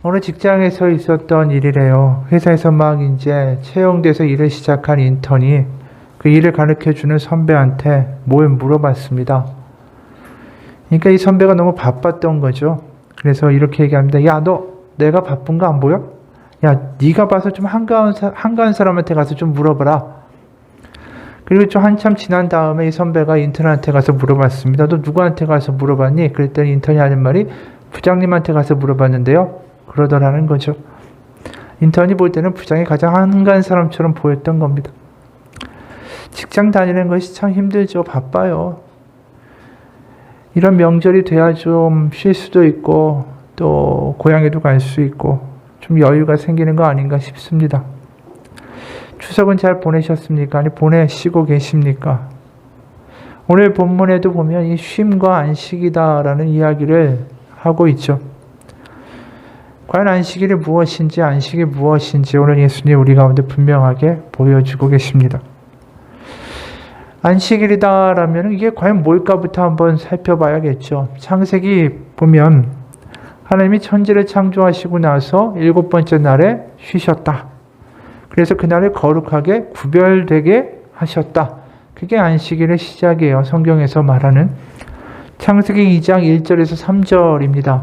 어느 직장에서 있었던 일이래요. 회사에서 막 이제 채용돼서 일을 시작한 인턴이 그 일을 가르쳐주는 선배한테 뭘 물어봤습니다. 그러니까 이 선배가 너무 바빴던 거죠. 그래서 이렇게 얘기합니다. 야, 너 내가 바쁜 거 안 보여? 야, 네가 봐서 좀 한가한 사람한테 가서 좀 물어봐라. 그리고 좀 한참 지난 다음에 이 선배가 인턴한테 가서 물어봤습니다. 너 누구한테 가서 물어봤니? 그랬더니 인턴이 하는 말이 부장님한테 가서 물어봤는데요. 그러더라는 거죠. 인턴이 볼 때는 부장이 가장 한가한 사람처럼 보였던 겁니다. 직장 다니는 것이 참 힘들죠. 바빠요. 이런 명절이 돼야 좀 쉴 수도 있고 또 고향에도 갈 수 있고 좀 여유가 생기는 거 아닌가 싶습니다. 추석은 잘 보내셨습니까? 아니 보내시고 계십니까? 오늘 본문에도 보면 이 쉼과 안식이다라는 이야기를 하고 있죠. 과연 안식일이 무엇인지 안식이 무엇인지 오늘 예수님 우리 가운데 분명하게 보여주고 계십니다. 안식일이다라면 이게 과연 뭘까부터 한번 살펴봐야겠죠. 창세기 보면 하나님이 천지를 창조하시고 나서 7번째 날에 쉬셨다. 그래서 그날을 거룩하게 구별되게 하셨다. 그게 안식일의 시작이에요. 성경에서 말하는 창세기 2장 1절에서 3절입니다.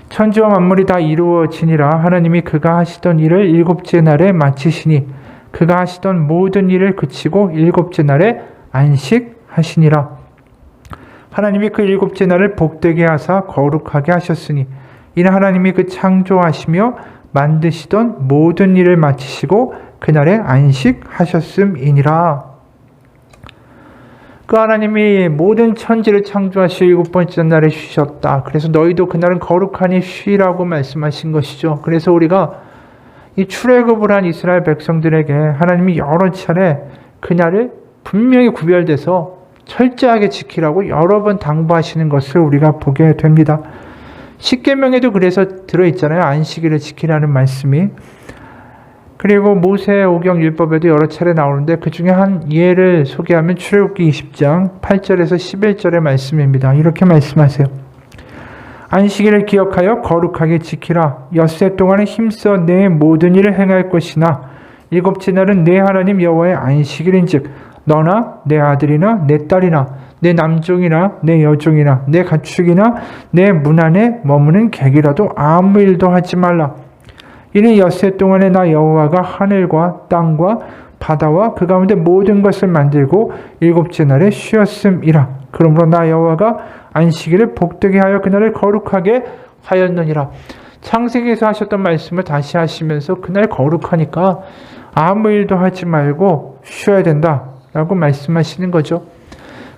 천지와 만물이 다 이루어지니라. 하나님이 그가 하시던 일을 7째 날에 마치시니 그가 하시던 모든 일을 그치고 7째 날에 안식하시니라. 하나님이 그 7째 날을 복되게 하사 거룩하게 하셨으니 이는 하나님이 그 창조하시며 만드시던 모든 일을 마치시고 그날에 안식하셨음이니라. 그 하나님이 모든 천지를 창조하시고 7번째 날에 쉬셨다. 그래서 너희도 그날은 거룩하니 쉬라고 말씀하신 것이죠. 그래서 우리가 이 출애굽을 한 이스라엘 백성들에게 하나님이 여러 차례 그날을 분명히 구별돼서 철저하게 지키라고 여러 번 당부하시는 것을 우리가 보게 됩니다. 십계명에도 그래서 들어있잖아요. 안식일을 지키라는 말씀이. 그리고 모세 오경 율법에도 여러 차례 나오는데 그 중에 한 예를 소개하면 출애굽기 20장 8절에서 11절의 말씀입니다. 이렇게 말씀하세요. 안식일을 기억하여 거룩하게 지키라. 엿새 동안에 힘써 내 모든 일을 행할 것이나 7째 날은 내 하나님 여호와의 안식일인즉 너나 내 아들이나 내 딸이나 내 남종이나 내 여종이나 내 가축이나 내 문 안에 머무는 객이라도 아무 일도 하지 말라. 이는 엿새 동안에 나 여호와가 하늘과 땅과 바다와 그 가운데 모든 것을 만들고 7째 날에 쉬었음이라. 그러므로 나 여호와가 안식일을 복되게 하여 그날을 거룩하게 하였느니라. 창세기에서 하셨던 말씀을 다시 하시면서 그날 거룩하니까 아무 일도 하지 말고 쉬어야 된다라고 말씀하시는 거죠.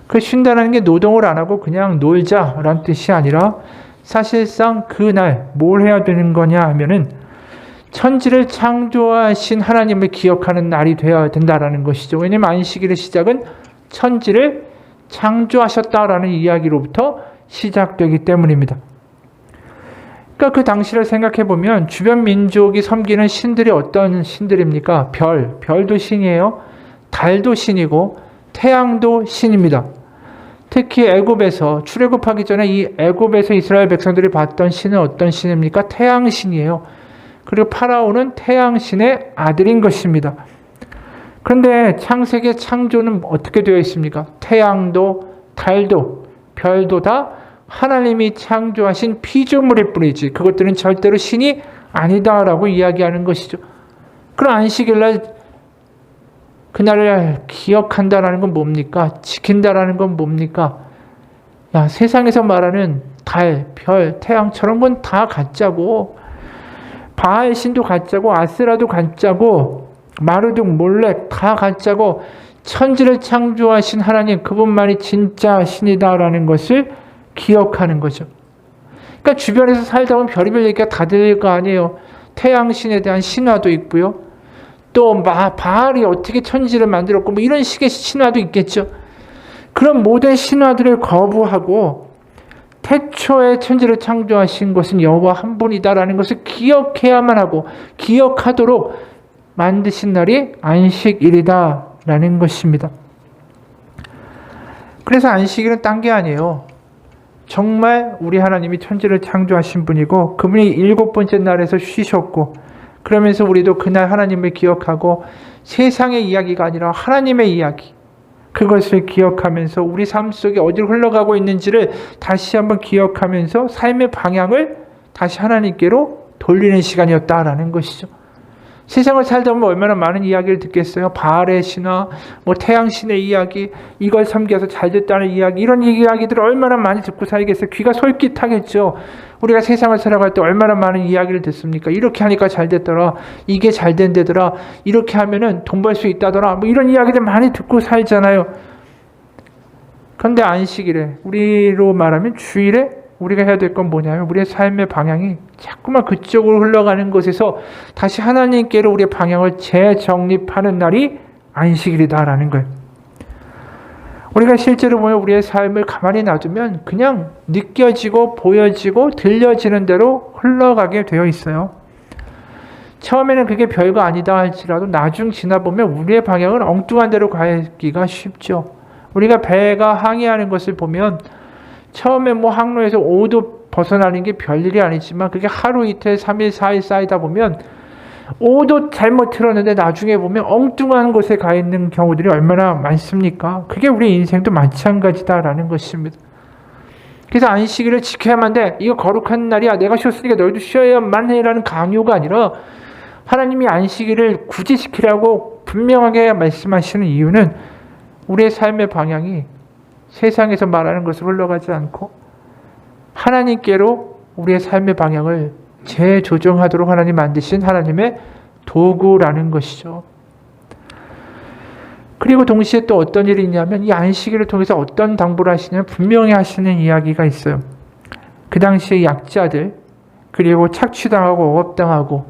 그 쉰다는 게 노동을 안 하고 그냥 놀자라는 뜻이 아니라 사실상 그날 뭘 해야 되는 거냐 하면은 천지를 창조하신 하나님을 기억하는 날이 되어야 된다라는 것이죠. 왜냐하면 안식일의 시작은 천지를 창조하셨다라는 이야기로부터 시작되기 때문입니다. 그러니까 그 당시를 생각해 보면 주변 민족이 섬기는 신들이 어떤 신들입니까? 별도 신이에요. 달도 신이고 태양도 신입니다. 특히 애굽에서 출애굽하기 전에 이 애굽에서 이스라엘 백성들이 봤던 신은 어떤 신입니까? 태양신이에요. 그리고 파라오는 태양신의 아들인 것입니다. 그런데 창세기의 창조는 어떻게 되어 있습니까? 태양도 달도 별도 다 하나님이 창조하신 피조물일 뿐이지 그것들은 절대로 신이 아니다라고 이야기하는 것이죠. 그럼 안식일날 그날을 기억한다라는 건 뭡니까? 지킨다라는 건 뭡니까? 야, 세상에서 말하는 달, 별, 태양처럼 건 다 가짜고 바알 신도 가짜고 아스라도 가짜고 마르둑, 몰렉 다 가짜고 천지를 창조하신 하나님 그분만이 진짜 신이다라는 것을 기억하는 거죠. 그러니까 주변에서 살다 보면 별의별 얘기가 다 들릴 거 아니에요. 태양신에 대한 신화도 있고요. 또 바알이 어떻게 천지를 만들었고 뭐 이런 식의 신화도 있겠죠. 그런 모든 신화들을 거부하고 태초에 천지를 창조하신 것은 여호와 한 분이다라는 것을 기억해야만 하고 기억하도록 만드신 날이 안식일이다라는 것입니다. 그래서 안식일은 딴 게 아니에요. 정말 우리 하나님이 천지를 창조하신 분이고 그분이 7번째 날에서 쉬셨고, 그러면서 우리도 그날 하나님을 기억하고 세상의 이야기가 아니라 하나님의 이야기, 그것을 기억하면서 우리 삶 속에 어디로 흘러가고 있는지를 다시 한번 기억하면서 삶의 방향을 다시 하나님께로 돌리는 시간이었다라는 것이죠. 세상을 살다 보면 얼마나 많은 이야기를 듣겠어요. 바알의 신화, 태양신의 이야기, 이걸 섬겨서 잘 됐다는 이야기, 이런 이야기들을 얼마나 많이 듣고 살겠어요. 귀가 솔깃하겠죠. 우리가 세상을 살아갈 때 얼마나 많은 이야기를 듣습니까? 이렇게 하니까 잘 됐더라, 이게 잘 된다더라, 이렇게 하면은 돈 벌 수 있다더라, 이런 이야기들 많이 듣고 살잖아요. 그런데 안식일에, 우리로 말하면 주일에 우리가 해야 될 건 뭐냐면 우리의 삶의 방향이 자꾸만 그쪽으로 흘러가는 것에서 다시 하나님께로 우리의 방향을 재정립하는 날이 안식일이다라는 거예요. 우리가 실제로 보면 우리의 삶을 가만히 놔두면 그냥 느껴지고 보여지고 들려지는 대로 흘러가게 되어 있어요. 처음에는 그게 별거 아니다 할지라도 나중 지나보면 우리의 방향은 엉뚱한 데로 가기가 쉽죠. 우리가 배가 항해하는 것을 보면 처음에 항로에서 5도 벗어나는 게 별일이 아니지만 그게 하루 이틀 3일 4일 쌓이다 보면 5도 잘못 틀었는데 나중에 보면 엉뚱한 곳에 가 있는 경우들이 얼마나 많습니까? 그게 우리 인생도 마찬가지다라는 것입니다. 그래서 안식일을 지켜야만 돼. 이거 거룩한 날이야. 내가 쉬었으니까 너희도 쉬어야만 해라는 강요가 아니라 하나님이 안식일을 굳이 지키라고 분명하게 말씀하시는 이유는 우리의 삶의 방향이 세상에서 말하는 것으로 흘러가지 않고 하나님께로 우리의 삶의 방향을 재조정하도록 하나님 만드신 하나님의 도구라는 것이죠. 그리고 동시에 또 어떤 일이 있냐면 이 안식일을 통해서 어떤 당부를 하시냐면 분명히 하시는 이야기가 있어요. 그 당시에 약자들, 그리고 착취당하고 억압당하고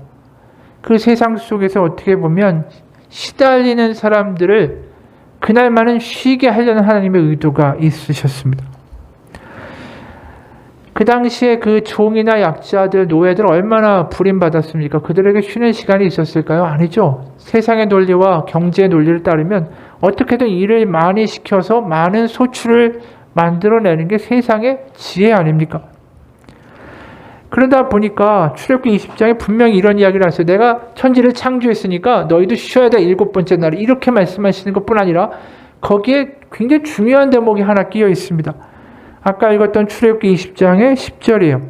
그 세상 속에서 어떻게 보면 시달리는 사람들을 그날만은 쉬게 하려는 하나님의 의도가 있으셨습니다. 그 당시에 그 종이나 약자들, 노예들 얼마나 부림받았습니까? 그들에게 쉬는 시간이 있었을까요? 아니죠. 세상의 논리와 경제의 논리를 따르면 어떻게든 일을 많이 시켜서 많은 소출을 만들어내는 게 세상의 지혜 아닙니까? 그러다 보니까 출애굽기 20장에 분명히 이런 이야기를 하세요. 내가 천지를 창조했으니까 너희도 쉬어야 돼 7번째 날에, 이렇게 말씀하시는 것뿐 아니라 거기에 굉장히 중요한 대목이 하나 끼어 있습니다. 아까 읽었던 출애굽기 20장의 10절이에요.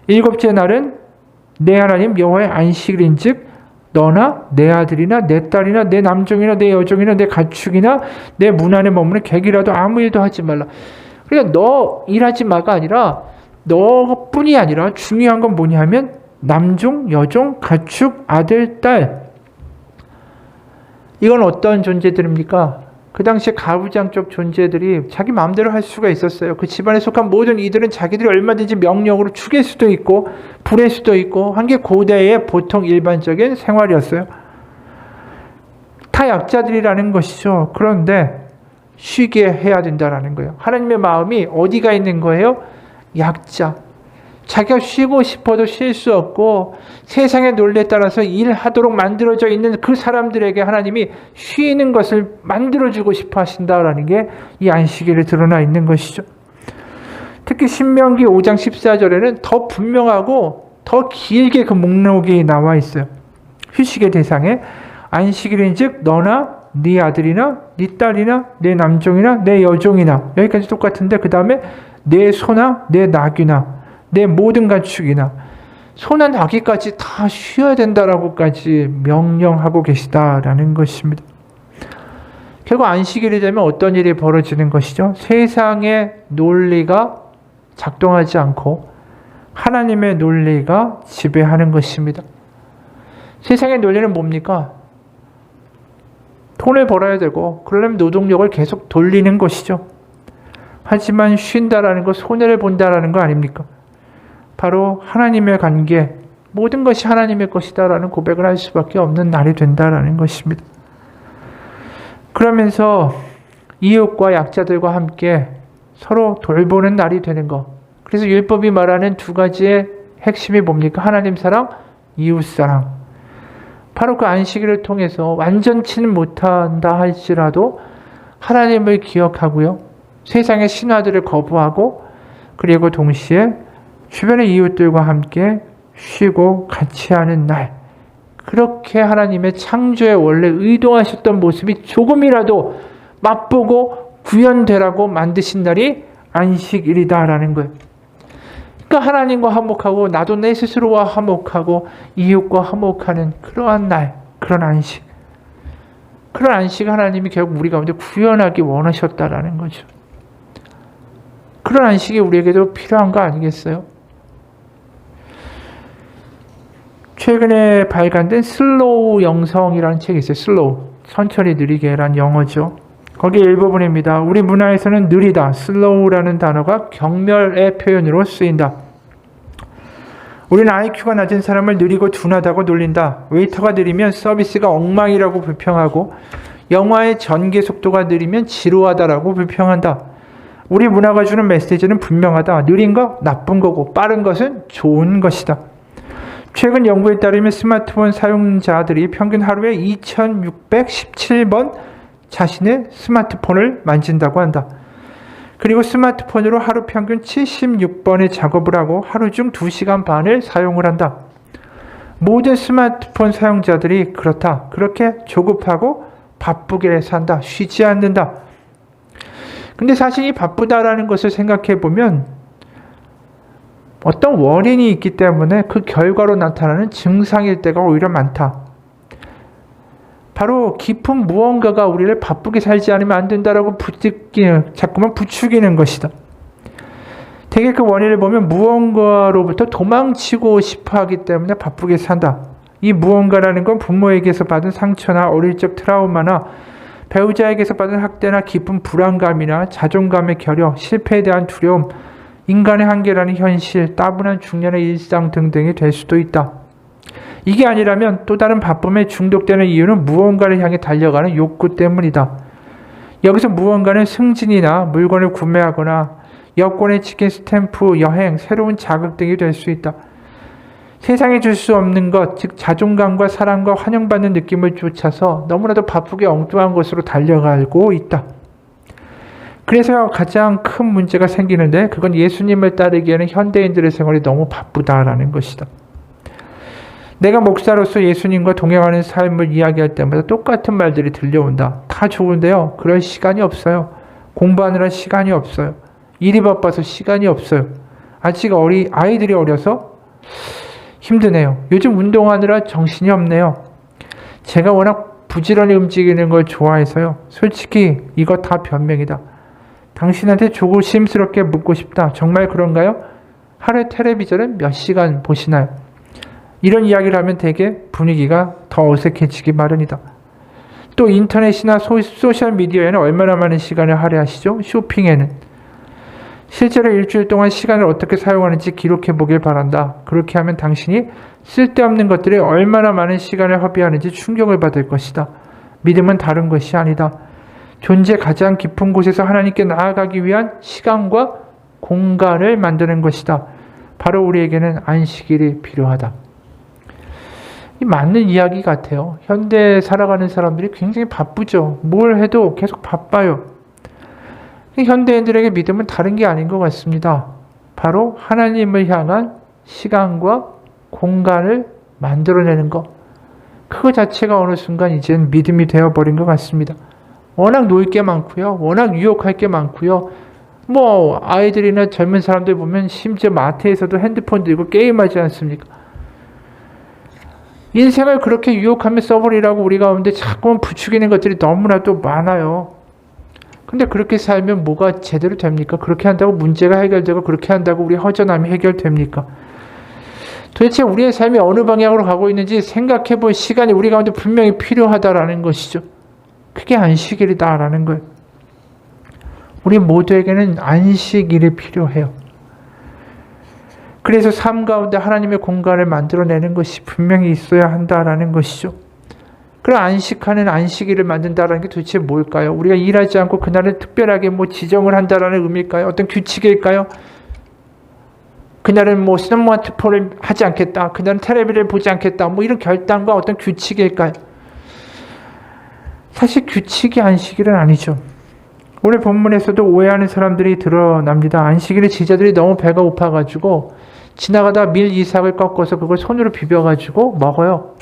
7째 날은 내 하나님 여호와의 안식일인즉 너나 내 아들이나 내 딸이나 내 남종이나 내 여종이나 내 가축이나 내 문 안에 머무는 객이라도 아무 일도 하지 말라. 그러니까 너 일하지 마가 아니라 너뿐이 아니라 중요한 건 뭐냐면 남종, 여종, 가축, 아들, 딸, 이건 어떤 존재들입니까? 그 당시에 가부장적 존재들이 자기 마음대로 할 수가 있었어요. 그 집안에 속한 모든 이들은 자기들이 얼마든지 명령으로 죽일 수도 있고 부릴 수도 있고 한 게 고대의 보통 일반적인 생활이었어요. 다 약자들이라는 것이죠. 그런데 쉬게 해야 된다라는 거예요. 하나님의 마음이 어디가 있는 거예요? 약자. 자기가 쉬고 싶어도 쉴 수 없고 세상의 논리에 따라서 일하도록 만들어져 있는 그 사람들에게 하나님이 쉬는 것을 만들어주고 싶어 하신다라는 게 이 안식일에 드러나 있는 것이죠. 특히 신명기 5장 14절에는 더 분명하고 더 길게 그 목록이 나와 있어요. 휴식의 대상에 안식일인즉 너나 네 아들이나 네 딸이나 내 남종이나 내 여종이나, 여기까지 똑같은데 그 다음에 내 소나 내 나귀나 내 모든 가축이나, 소나 나귀까지 다 쉬어야 된다라고까지 명령하고 계시다라는 것입니다. 결국 안식일이 되면 어떤 일이 벌어지는 것이죠? 세상의 논리가 작동하지 않고 하나님의 논리가 지배하는 것입니다. 세상의 논리는 뭡니까? 돈을 벌어야 되고 그러려면 노동력을 계속 돌리는 것이죠. 하지만 쉰다라는 것, 손해를 본다라는 거 아닙니까? 바로 하나님의 관계, 모든 것이 하나님의 것이다라는 고백을 할 수밖에 없는 날이 된다라는 것입니다. 그러면서 이웃과 약자들과 함께 서로 돌보는 날이 되는 것. 그래서 율법이 말하는 두 가지의 핵심이 뭡니까? 하나님 사랑, 이웃 사랑. 바로 그 안식일을 통해서 완전치는 못한다 할지라도 하나님을 기억하고요, 세상의 신화들을 거부하고 그리고 동시에 주변의 이웃들과 함께 쉬고 같이 하는 날. 그렇게 하나님의 창조에 원래 의도하셨던 모습이 조금이라도 맛보고 구현되라고 만드신 날이 안식일이다라는 거예요. 그러니까 하나님과 화목하고 나도 내 스스로와 화목하고 이웃과 화목하는 그러한 날, 그런 안식. 그런 안식 하나님이 결국 우리 가운데 구현하기 원하셨다라는 거죠. 그런 안식이 우리에게도 필요한 거 아니겠어요? 최근에 발간된 슬로우 영성이라는 책이 있어요. 슬로우, 천천히 느리게란 영어죠. 거기 일부분입니다. 우리 문화에서는 느리다, 슬로우라는 단어가 경멸의 표현으로 쓰인다. 우리는 IQ가 낮은 사람을 느리고 둔하다고 놀린다. 웨이터가 느리면 서비스가 엉망이라고 불평하고 영화의 전개 속도가 느리면 지루하다라고 불평한다. 우리 문화가 주는 메시지는 분명하다. 느린 거 나쁜 거고 빠른 것은 좋은 것이다. 최근 연구에 따르면 스마트폰 사용자들이 평균 하루에 2617번 자신의 스마트폰을 만진다고 한다. 그리고 스마트폰으로 하루 평균 76번의 작업을 하고 하루 중 2시간 반을 사용을 한다. 모든 스마트폰 사용자들이 그렇다. 그렇게 조급하고 바쁘게 산다. 쉬지 않는다. 근데 사실 이 바쁘다라는 것을 생각해 보면 어떤 원인이 있기 때문에 그 결과로 나타나는 증상일 때가 오히려 많다. 바로 깊은 무언가가 우리를 바쁘게 살지 않으면 안 된다라고 자꾸만 부추기는 것이다. 되게 그 원인을 보면 무언가로부터 도망치고 싶어 하기 때문에 바쁘게 산다. 이 무언가라는 건 부모에게서 받은 상처나 어릴 적 트라우마나 배우자에게서 받은 학대나 깊은 불안감이나 자존감의 결여, 실패에 대한 두려움, 인간의 한계라는 현실, 따분한 중년의 일상 등등이 될 수도 있다. 이게 아니라면 또 다른 바쁨에 중독되는 이유는 무언가를 향해 달려가는 욕구 때문이다. 여기서 무언가는 승진이나 물건을 구매하거나 여권에 찍힌 스탬프, 여행, 새로운 자극 등이 될 수 있다. 세상에 줄 수 없는 것, 즉 자존감과 사랑과 환영받는 느낌을 쫓아서 너무나도 바쁘게 엉뚱한 것으로 달려가고 있다. 그래서 가장 큰 문제가 생기는데 그건 예수님을 따르기에는 현대인들의 생활이 너무 바쁘다라는 것이다. 내가 목사로서 예수님과 동행하는 삶을 이야기할 때마다 똑같은 말들이 들려온다. 다 좋은데요. 그럴 시간이 없어요. 공부하느라 시간이 없어요. 일이 바빠서 시간이 없어요. 아직 아이들이 어려서 힘드네요. 요즘 운동하느라 정신이 없네요. 제가 워낙 부지런히 움직이는 걸 좋아해서요. 솔직히 이거 다 변명이다. 당신한테 조심스럽게 묻고 싶다. 정말 그런가요? 하루에 텔레비전은 몇 시간 보시나요? 이런 이야기를 하면 되게 분위기가 더 어색해지기 마련이다. 또 인터넷이나 소셜미디어에는 얼마나 많은 시간을 할애하시죠? 쇼핑에는. 실제로 일주일 동안 시간을 어떻게 사용하는지 기록해 보길 바란다. 그렇게 하면 당신이 쓸데없는 것들에 얼마나 많은 시간을 허비하는지 충격을 받을 것이다. 믿음은 다른 것이 아니다. 존재 가장 깊은 곳에서 하나님께 나아가기 위한 시간과 공간을 만드는 것이다. 바로 우리에게는 안식일이 필요하다. 이 맞는 이야기 같아요. 현대에 살아가는 사람들이 굉장히 바쁘죠. 뭘 해도 계속 바빠요. 현대인들에게 믿음은 다른 게 아닌 것 같습니다. 바로 하나님을 향한 시간과 공간을 만들어내는 것. 그거 자체가 어느 순간 이제는 믿음이 되어버린 것 같습니다. 워낙 놓을 게 많고요. 워낙 유혹할 게 많고요. 아이들이나 젊은 사람들 보면 심지어 마트에서도 핸드폰 들고 게임하지 않습니까? 인생을 그렇게 유혹하며 써버리라고 우리 가운데 자꾸만 부추기는 것들이 너무나도 많아요. 근데 그렇게 살면 뭐가 제대로 됩니까? 그렇게 한다고 문제가 해결되고 그렇게 한다고 우리 허전함이 해결됩니까? 도대체 우리의 삶이 어느 방향으로 가고 있는지 생각해 볼 시간이 우리 가운데 분명히 필요하다라는 것이죠. 그게 안식일이다라는 거예요. 우리 모두에게는 안식일이 필요해요. 그래서 삶 가운데 하나님의 공간을 만들어내는 것이 분명히 있어야 한다라는 것이죠. 그럼 안식하는 안식일을 만든다라는 게 도대체 뭘까요? 우리가 일하지 않고 그날을 특별하게 지정을 한다라는 의미일까요? 어떤 규칙일까요? 그날은 스마트폰을 하지 않겠다. 그날은 텔레비를 보지 않겠다. 이런 결단과 어떤 규칙일까요? 사실 규칙이 안식일은 아니죠. 오늘 본문에서도 오해하는 사람들이 드러납니다. 안식일에 제자들이 너무 배가 고파가지고 지나가다 밀 이삭을 꺾어서 그걸 손으로 비벼가지고 먹어요.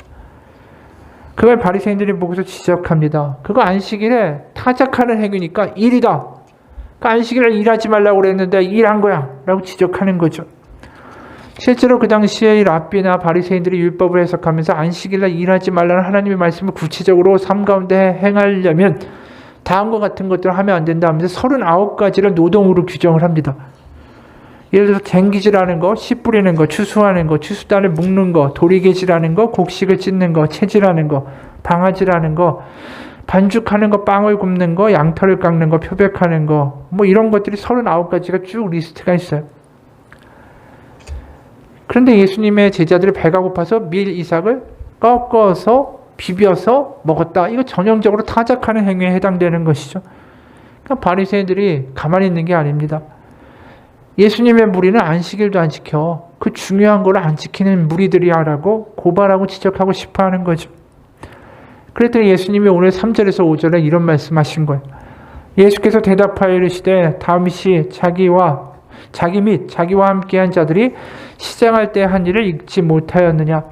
그걸 바리새인들이 보고서 지적합니다. 그거 안식일에 타작하는 행위니까 일이다. 그러니까 안식일에 일하지 말라고 그랬는데 일한 거야 라고 지적하는 거죠. 실제로 그 당시에 이 랍비나 바리새인들이 율법을 해석하면서 안식일날 일하지 말라는 하나님의 말씀을 구체적으로 삶 가운데 행하려면 다음과 같은 것들을 하면 안 된다 하면서 39가지를 노동으로 규정을 합니다. 예를 들어서 쟁기질하는 거, 씨 뿌리는 거, 추수하는 거, 추수단을 묶는 거, 도리개질하는 거, 곡식을 찢는 거, 채질하는 거, 방아질하는 거, 반죽하는 거, 빵을 굽는 거, 양털을 깎는 거, 표백하는 거, 뭐 이런 것들이 39가지가 쭉 리스트가 있어요. 그런데 예수님의 제자들이 배가 고파서 밀 이삭을 꺾어서 비벼서 먹었다. 이거 전형적으로 타작하는 행위에 해당되는 것이죠. 그러니까 바리새인들이 가만히 있는 게 아닙니다. 예수님의 무리는 안식일도 안 지켜. 그 중요한 걸 안 지키는 무리들이야라고 고발하고 지적하고 싶어 하는 거죠. 그랬더니 예수님이 오늘 3절에서 5절에 이런 말씀하신 거예요. 예수께서 대답하여 이르시되 다윗이 자기 및 자기와 함께한 자들이 시장할 때 한 일을 잊지 못하였느냐.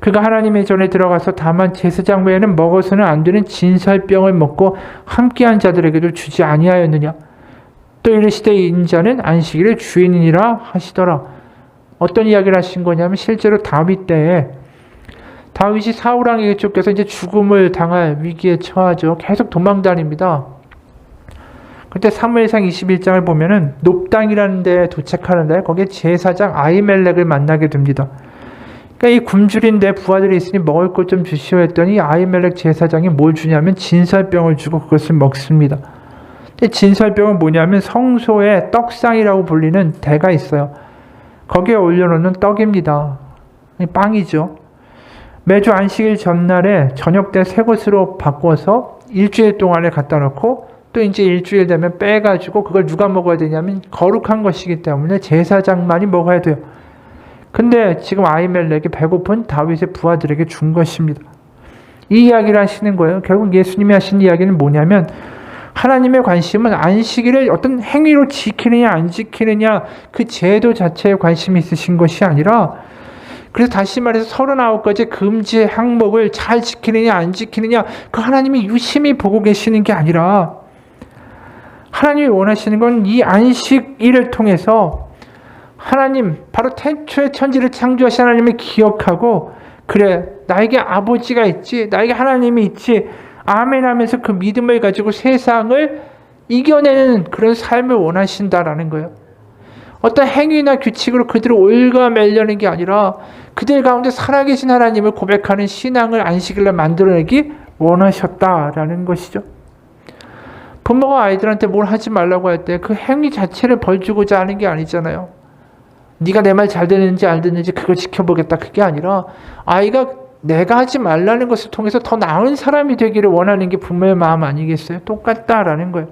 그가 하나님의 전에 들어가서 다만 제사장 외에는 먹어서는 안 되는 진설병을 먹고 함께한 자들에게도 주지 아니하였느냐. 또 이르시되 인자는 안식일의 주인이니라 하시더라. 어떤 이야기를 하신 거냐면 실제로 다윗 때에 다윗이 사울왕에게 쫓겨서 이제 죽음을 당할 위기에 처하죠. 계속 도망다닙니다. 그때 사무엘상 21장을 보면은 높당이라는 데에 도착하는데 거기에 제사장 아히멜렉을 만나게 됩니다. 그러니까 이 굶주린데 부하들이 있으니 먹을 것 좀 주시오 했더니 아히멜렉 제사장이 뭘 주냐면 진설병을 주고 그것을 먹습니다. 근데 진설병은 뭐냐면 성소에 떡상이라고 불리는 대가 있어요. 거기에 올려놓는 떡입니다. 빵이죠. 매주 안식일 전날에 저녁 때 새 것으로 바꿔서 일주일 동안에 갖다 놓고 또 이제 일주일 되면 빼가지고 그걸 누가 먹어야 되냐면 거룩한 것이기 때문에 제사장만이 먹어야 돼요. 근데 지금 아히멜렉이 배고픈 다윗의 부하들에게 준 것입니다. 이 이야기를 하시는 거예요. 결국 예수님이 하신 이야기는 뭐냐면 하나님의 관심은 안식일을 어떤 행위로 지키느냐 안 지키느냐 그 제도 자체에 관심이 있으신 것이 아니라 그래서 다시 말해서 39가지 금지 항목을 잘 지키느냐 안 지키느냐 그 하나님이 유심히 보고 계시는 게 아니라 하나님이 원하시는 건 이 안식일을 통해서 하나님 바로 태초에 천지를 창조하신 하나님을 기억하고 그래 나에게 아버지가 있지 나에게 하나님이 있지 아멘 하면서 그 믿음을 가지고 세상을 이겨내는 그런 삶을 원하신다라는 거예요. 어떤 행위나 규칙으로 그들을 올가매려는 게 아니라 그들 가운데 살아계신 하나님을 고백하는 신앙을 안식일날 만들어내기 원하셨다라는 것이죠. 부모가 아이들한테 뭘 하지 말라고 할 때 그 행위 자체를 벌 주고자 하는 게 아니잖아요. 네가 내 말 잘 듣는지 안 듣는지 그걸 지켜보겠다 그게 아니라 아이가 내가 하지 말라는 것을 통해서 더 나은 사람이 되기를 원하는 게 부모의 마음 아니겠어요? 똑같다라는 거예요.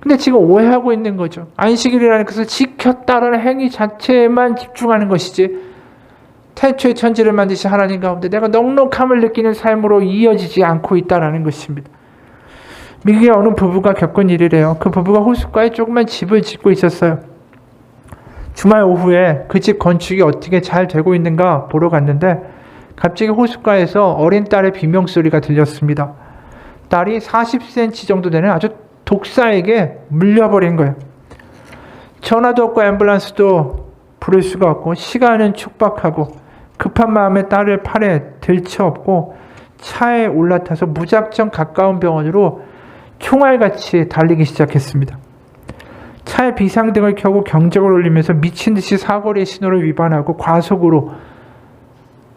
근데 지금 오해하고 있는 거죠. 안식일이라는 것을 지켰다라는 행위 자체에만 집중하는 것이지 태초의 천지를 만드신 하나님 가운데 내가 넉넉함을 느끼는 삶으로 이어지지 않고 있다라는 것입니다. 미국의 어느 부부가 겪은 일이래요. 그 부부가 호숫가에 조그만 집을 짓고 있었어요. 주말 오후에 그 집 건축이 어떻게 잘 되고 있는가 보러 갔는데 갑자기 호숫가에서 어린 딸의 비명소리가 들렸습니다. 딸이 40cm 정도 되는 아주 독사에게 물려버린 거예요. 전화도 없고 앰뷸런스도 부를 수가 없고 시간은 촉박하고 급한 마음에 딸을 팔에 들쳐업고 차에 올라타서 무작정 가까운 병원으로 총알같이 달리기 시작했습니다. 차에 비상등을 켜고 경적을 울리면서 미친 듯이 사거리 신호를 위반하고 과속으로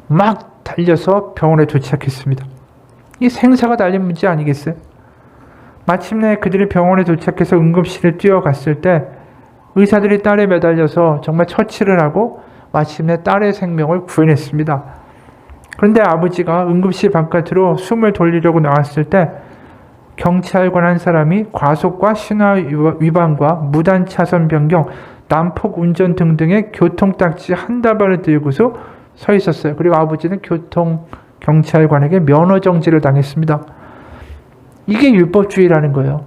막 달려서 병원에 도착했습니다. 이 생사가 달린 문제 아니겠어요? 마침내 그들이 병원에 도착해서 응급실에 뛰어갔을 때 의사들이 딸에 매달려서 정말 처치를 하고 마침내 딸의 생명을 구해냈습니다. 그런데 아버지가 응급실 바깥으로 숨을 돌리려고 나왔을 때 경찰관 한 사람이 과속과 신호 위반과 무단 차선 변경, 난폭 운전 등등의 교통딱지 한 다발을 들고서 서 있었어요. 그리고 아버지는 교통경찰관에게 면허정지를 당했습니다. 이게 율법주의라는 거예요.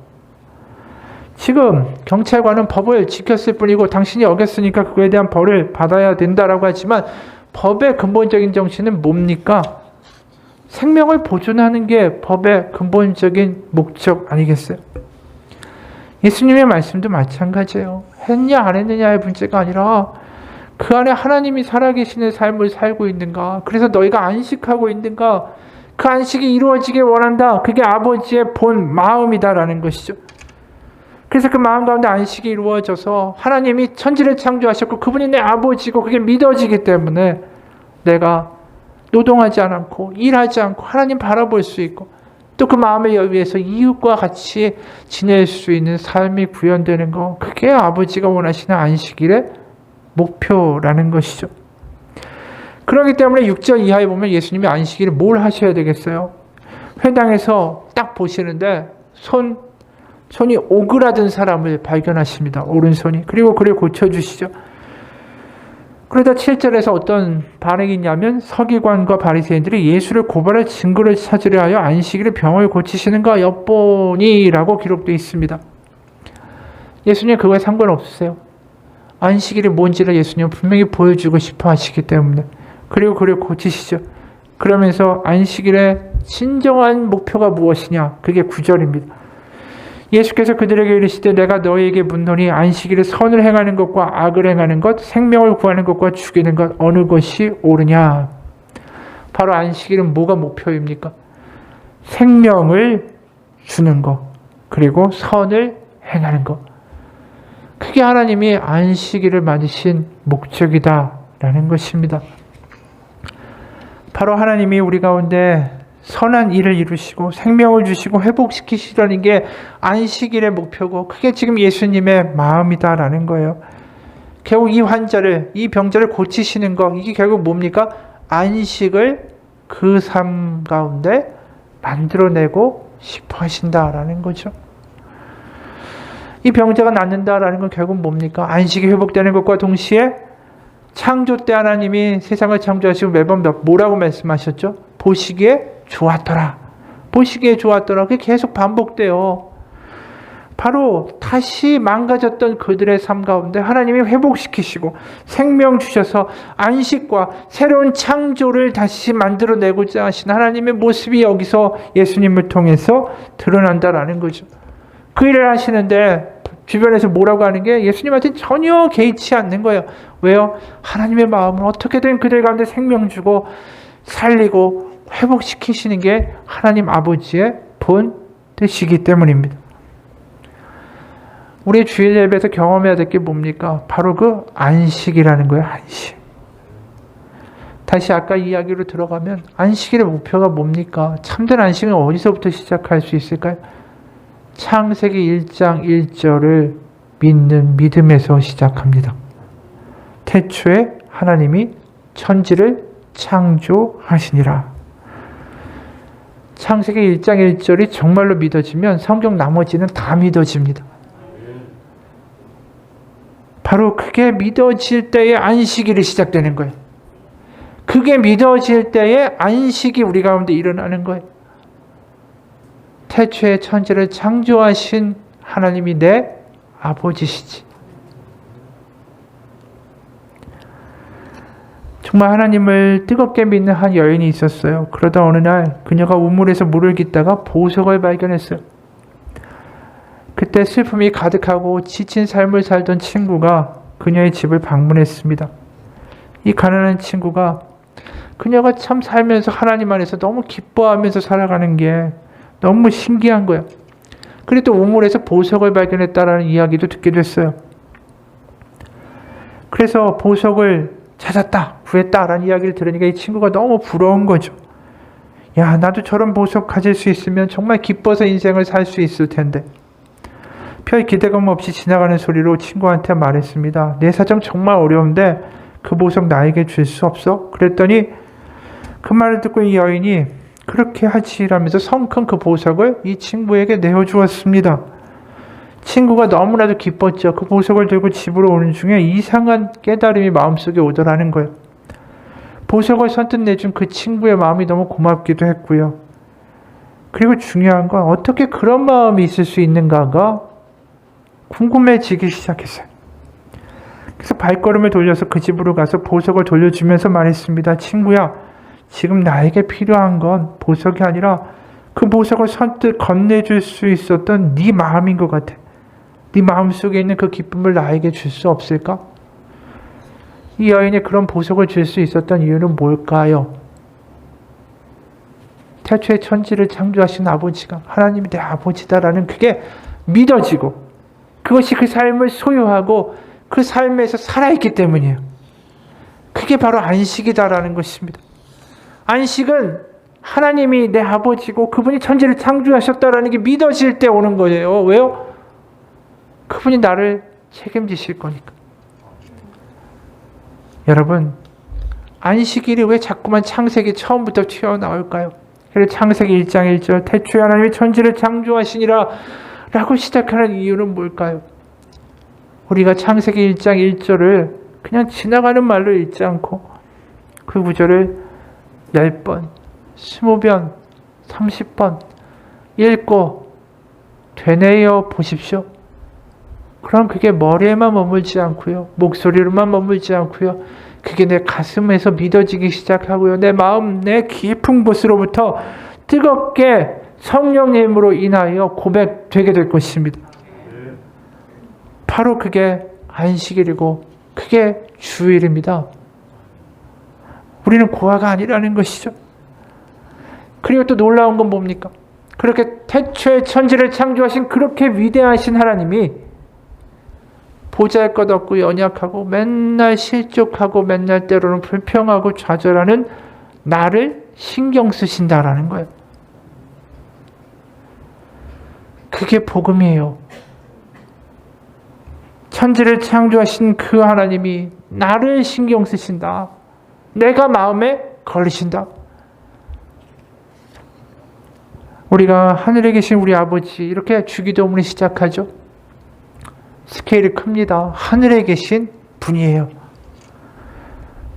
지금 경찰관은 법을 지켰을 뿐이고 당신이 어겼으니까 그거에 대한 벌을 받아야 된다라고 하지만 법의 근본적인 정신은 뭡니까? 생명을 보존하는 게 법의 근본적인 목적 아니겠어요? 예수님의 말씀도 마찬가지예요. 했냐 안 했느냐의 문제가 아니라 그 안에 하나님이 살아계시는 삶을 살고 있는가? 그래서 너희가 안식하고 있는가? 그 안식이 이루어지길 원한다. 그게 아버지의 본 마음이다라는 것이죠. 그래서 그 마음 가운데 안식이 이루어져서 하나님이 천지를 창조하셨고 그분이 내 아버지고 그게 믿어지기 때문에 내가 노동하지 않고 일하지 않고 하나님 바라볼 수 있고 또 그 마음의 여유에서 이웃과 같이 지낼 수 있는 삶이 구현되는 거, 그게 아버지가 원하시는 안식일의 목표라는 것이죠. 그렇기 때문에 6절 이하에 보면 예수님이 안식일에 뭘 하셔야 되겠어요? 회당에서 딱 보시는데 손이 오그라든 사람을 발견하십니다. 오른손이. 그리고 그를 고쳐주시죠. 그러다 7절에서 어떤 반응이 있냐면 서기관과 바리새인들이 예수를 고발할 증거를 찾으려 하여 안식일에 병을 고치시는가 엿보니 라고 기록되어 있습니다. 예수님 그거에 상관없으세요. 안식일이 뭔지를 예수님은 분명히 보여주고 싶어 하시기 때문에 그리고 그를 고치시죠. 그러면서 안식일의 진정한 목표가 무엇이냐? 그게 9절입니다. 예수께서 그들에게 이르시되 내가 너희에게 묻노니 안식일에 선을 행하는 것과 악을 행하는 것, 생명을 구하는 것과 죽이는 것 어느 것이 옳으냐? 바로 안식일은 뭐가 목표입니까? 생명을 주는 것, 그리고 선을 행하는 것. 그게 하나님이 안식일을 만드신 목적이다라는 것입니다. 바로 하나님이 우리 가운데 선한 일을 이루시고 생명을 주시고 회복시키시려는 게 안식일의 목표고 그게 지금 예수님의 마음이다라는 거예요. 결국 이 환자를, 이 병자를 고치시는 거, 이게 결국 뭡니까? 안식을 그 삶 가운데 만들어내고 싶어 하신다라는 거죠. 이 병자가 낫는다라는 건 결국 뭡니까? 안식이 회복되는 것과 동시에 창조 때 하나님이 세상을 창조하시고 매번 뭐라고 말씀하셨죠? 보시기에 좋았더라. 보시기에 좋았더라. 그게 계속 반복돼요. 바로 다시 망가졌던 그들의 삶 가운데 하나님이 회복시키시고 생명 주셔서 안식과 새로운 창조를 다시 만들어내고자 하신 하나님의 모습이 여기서 예수님을 통해서 드러난다라는 거죠. 그 일을 하시는데 주변에서 뭐라고 하는 게 예수님한테 전혀 개의치 않는 거예요. 왜요? 하나님의 마음은 어떻게든 그들 가운데 생명 주고 살리고 회복시키시는 게 하나님 아버지의 본 뜻이기 때문입니다. 우리 주일 예배에서 경험해야 될 게 뭡니까? 바로 그 안식이라는 거예요. 안식. 다시 아까 이야기로 들어가면 안식일의 목표가 뭡니까? 참된 안식은 어디서부터 시작할 수 있을까요? 창세기 1장 1절을 믿는 믿음에서 시작합니다. 태초에 하나님이 천지를 창조하시니라. 창세기 1장 1절이 정말로 믿어지면 성경 나머지는 다 믿어집니다. 바로 그게 믿어질 때에 안식일이 시작되는 거예요. 그게 믿어질 때에 안식이 우리 가운데 일어나는 거예요. 태초에 천지를 창조하신 하나님이 내 아버지시지. 정말 하나님을 뜨겁게 믿는 한 여인이 있었어요. 그러다 어느 날 그녀가 우물에서 물을 깃다가 보석을 발견했어요. 그때 슬픔이 가득하고 지친 삶을 살던 친구가 그녀의 집을 방문했습니다. 이 가난한 친구가 그녀가 참 살면서 하나님 안에서 너무 기뻐하면서 살아가는 게 너무 신기한 거예요. 그리고 또 우물에서 보석을 발견했다라는 이야기도 듣게 됐어요. 그래서 보석을 찾았다, 구했다라는 이야기를 들으니까 이 친구가 너무 부러운 거죠. 야, 나도 저런 보석 가질 수 있으면 정말 기뻐서 인생을 살 수 있을 텐데. 별 기대감 없이 지나가는 소리로 친구한테 말했습니다. 내 사정 정말 어려운데 그 보석 나에게 줄 수 없어? 그랬더니 그 말을 듣고 이 여인이 그렇게 하지라면서 성큰 그 보석을 이 친구에게 내어주었습니다. 친구가 너무나도 기뻤죠. 그 보석을 들고 집으로 오는 중에 이상한 깨달음이 마음속에 오더라는 거예요. 보석을 선뜻 내준 그 친구의 마음이 너무 고맙기도 했고요. 그리고 중요한 건 어떻게 그런 마음이 있을 수 있는가가 궁금해지기 시작했어요. 그래서 발걸음을 돌려서 그 집으로 가서 보석을 돌려주면서 말했습니다. 친구야, 지금 나에게 필요한 건 보석이 아니라 그 보석을 선뜻 건네줄 수 있었던 네 마음인 것 같아. 네 마음속에 있는 그 기쁨을 나에게 줄 수 없을까? 이 여인이 그런 보석을 줄 수 있었던 이유는 뭘까요? 태초에 천지를 창조하신 아버지가 하나님이 내 아버지다라는 그게 믿어지고 그것이 그 삶을 소유하고 그 삶에서 살아있기 때문이에요. 그게 바로 안식이다라는 것입니다. 안식은 하나님이 내 아버지고 그분이 천지를 창조하셨다라는 게 믿어질 때 오는 거예요. 왜요? 그분이 나를 책임지실 거니까. 여러분, 안식일이 왜 자꾸만 창세기 처음부터 튀어나올까요? 그래서 창세기 1장 1절 태초에 하나님이 천지를 창조하시니라 라고 시작하는 이유는 뭘까요? 우리가 창세기 1장 1절을 그냥 지나가는 말로 읽지 않고 그 구절을 10번, 20번, 30번 읽고 되뇌어 보십시오. 그럼 그게 머리에만 머물지 않고요. 목소리로만 머물지 않고요. 그게 내 가슴에서 믿어지기 시작하고요. 내 마음, 내 깊은 곳으로부터 뜨겁게 성령님으로 인하여 고백되게 될 것입니다. 바로 그게 안식일이고 그게 주일입니다. 우리는 고아가 아니라는 것이죠. 그리고 또 놀라운 건 뭡니까? 그렇게 태초에 천지를 창조하신 그렇게 위대하신 하나님이 보잘것없고 연약하고 맨날 실족하고 맨날 때로는 불평하고 좌절하는 나를 신경 쓰신다라는 거예요. 그게 복음이에요. 천지를 창조하신 그 하나님이 나를 신경 쓰신다. 내가 마음에 걸리신다. 우리가 하늘에 계신 우리 아버지 이렇게 주기도문을 시작하죠. 스케일이 큽니다. 하늘에 계신 분이에요.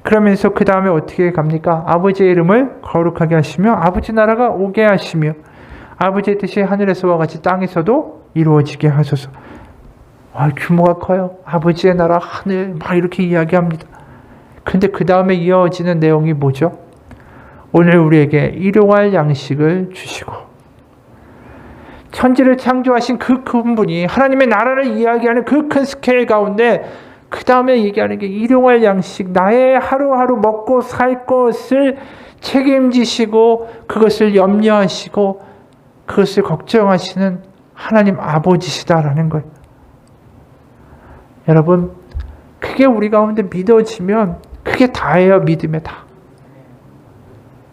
그러면서 그 다음에 어떻게 갑니까? 아버지의 이름을 거룩하게 하시며 아버지 나라가 오게 하시며 아버지의 뜻이 하늘에서와 같이 땅에서도 이루어지게 하소서. 규모가 커요. 아버지의 나라 하늘 막 이렇게 이야기합니다. 근데 그 다음에 이어지는 내용이 뭐죠? 오늘 우리에게 일용할 양식을 주시고 천지를 창조하신 그 큰 분이 하나님의 나라를 이야기하는 그 큰 스케일 가운데 그 다음에 얘기하는 게 일용할 양식, 나의 하루하루 먹고 살 것을 책임지시고 그것을 염려하시고 그것을 걱정하시는 하나님 아버지시다라는 거예요. 여러분, 그게 우리 가운데 믿어지면 그게 다예요. 믿음의 다.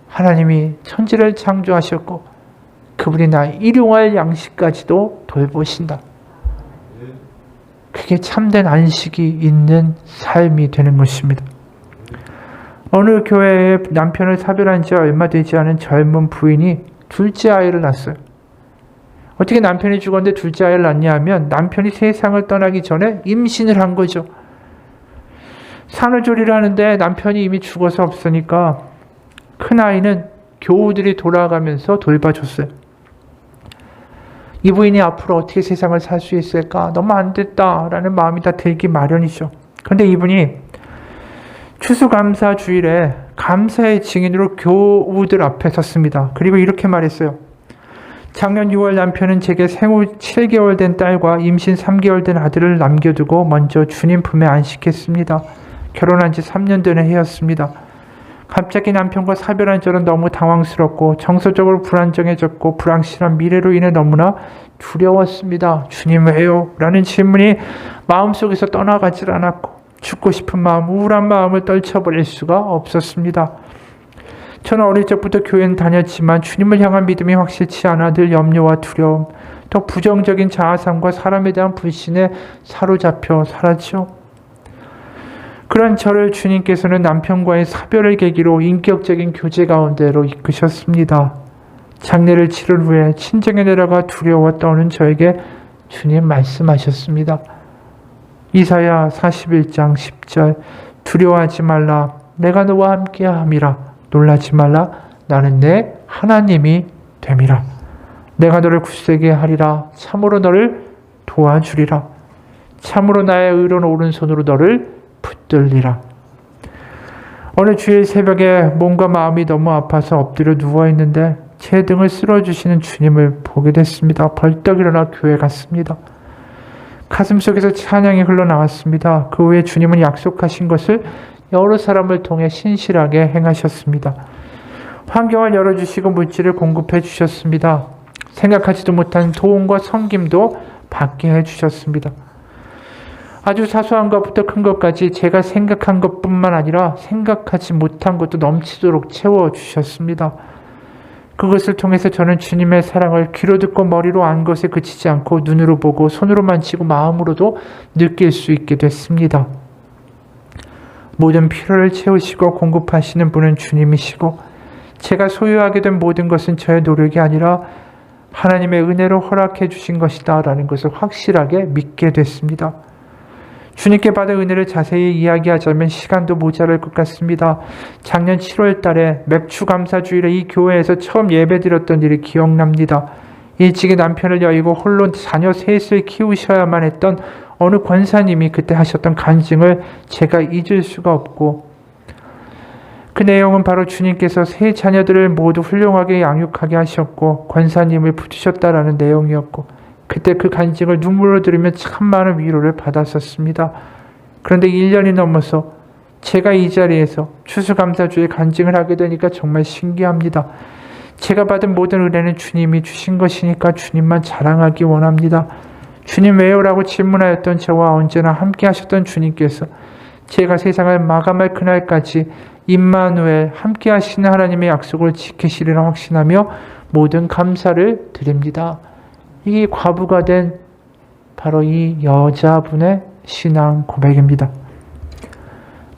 하나님이 천지를 창조하셨고 그분이 나 일용할 양식까지도 돌보신다. 그게 참된 안식이 있는 삶이 되는 것입니다. 어느 교회에 남편을 사별한 지 얼마 되지 않은 젊은 부인이 둘째 아이를 낳았어요. 어떻게 남편이 죽었는데 둘째 아이를 낳냐 하면 남편이 세상을 떠나기 전에 임신을 한 거죠. 산후조리를 하는데 남편이 이미 죽어서 없으니까 큰아이는 교우들이 돌아가면서 돌봐줬어요. 이 부인이 앞으로 어떻게 세상을 살 수 있을까? 너무 안 됐다라는 마음이 다 들기 마련이죠. 그런데 이분이 추수감사 주일에 감사의 증인으로 교우들 앞에 섰습니다. 그리고 이렇게 말했어요. 작년 6월 남편은 제게 생후 7개월 된 딸과 임신 3개월 된 아들을 남겨두고 먼저 주님 품에 안식했습니다. 결혼한 지 3년 되는 해였습니다. 갑자기 남편과 사별한 저는 너무 당황스럽고 정서적으로 불안정해졌고 불확실한 미래로 인해 너무나 두려웠습니다. 주님 왜요? 라는 질문이 마음속에서 떠나가질 않았고 죽고 싶은 마음, 우울한 마음을 떨쳐버릴 수가 없었습니다. 저는 어릴 적부터 교회는 다녔지만 주님을 향한 믿음이 확실치 않아 늘 염려와 두려움, 또 부정적인 자아상과 사람에 대한 불신에 사로잡혀 살았죠. 그런 저를 주님께서는 남편과의 사별을 계기로 인격적인 교제 가운데로 이끄셨습니다. 장례를 치른 후에 친정에 내려가 두려워 떠는 저에게 주님 말씀하셨습니다. 이사야 41장 10절 두려워하지 말라 내가 너와 함께함이라 놀라지 말라 나는 내 하나님이 됨이라 내가 너를 굳세게 하리라 참으로 너를 도와주리라 참으로 나의 의로운 오른손으로 너를 붙들리라. 어느 주일 새벽에 몸과 마음이 너무 아파서 엎드려 누워있는데 제 등을 쓸어주시는 주님을 보게 됐습니다. 벌떡 일어나 교회 갔습니다. 가슴속에서 찬양이 흘러나왔습니다. 그 후에 주님은 약속하신 것을 여러 사람을 통해 신실하게 행하셨습니다. 환경을 열어주시고 물질을 공급해 주셨습니다. 생각하지도 못한 도움과 섬김도 받게 해주셨습니다. 아주 사소한 것부터 큰 것까지 제가 생각한 것뿐만 아니라 생각하지 못한 것도 넘치도록 채워주셨습니다. 그것을 통해서 저는 주님의 사랑을 귀로 듣고 머리로 안 것에 그치지 않고 눈으로 보고 손으로 만지고 마음으로도 느낄 수 있게 됐습니다. 모든 필요를 채우시고 공급하시는 분은 주님이시고 제가 소유하게 된 모든 것은 저의 노력이 아니라 하나님의 은혜로 허락해 주신 것이다 라는 것을 확실하게 믿게 됐습니다. 주님께 받은 은혜를 자세히 이야기하자면 시간도 모자랄 것 같습니다. 작년 7월 달에 맥주 감사주일에 이 교회에서 처음 예배드렸던 일이 기억납니다. 일찍이 남편을 여의고 홀로 자녀 셋을 키우셔야만 했던 어느 권사님이 그때 하셨던 간증을 제가 잊을 수가 없고, 그 내용은 바로 주님께서 세 자녀들을 모두 훌륭하게 양육하게 하셨고 권사님을 붙이셨다라는 내용이었고, 그때 그 간증을 눈물로 들으며 참 많은 위로를 받았었습니다. 그런데 1년이 넘어서 제가 이 자리에서 추수감사주에 간증을 하게 되니까 정말 신기합니다. 제가 받은 모든 은혜는 주님이 주신 것이니까 주님만 자랑하기 원합니다. 주님 왜요? 라고 질문하였던 저와 언제나 함께 하셨던 주님께서 제가 세상을 마감할 그날까지 임마누엘 함께 하시는 하나님의 약속을 지키시리라 확신하며 모든 감사를 드립니다. 이게 과부가 된 바로 이 여자분의 신앙 고백입니다.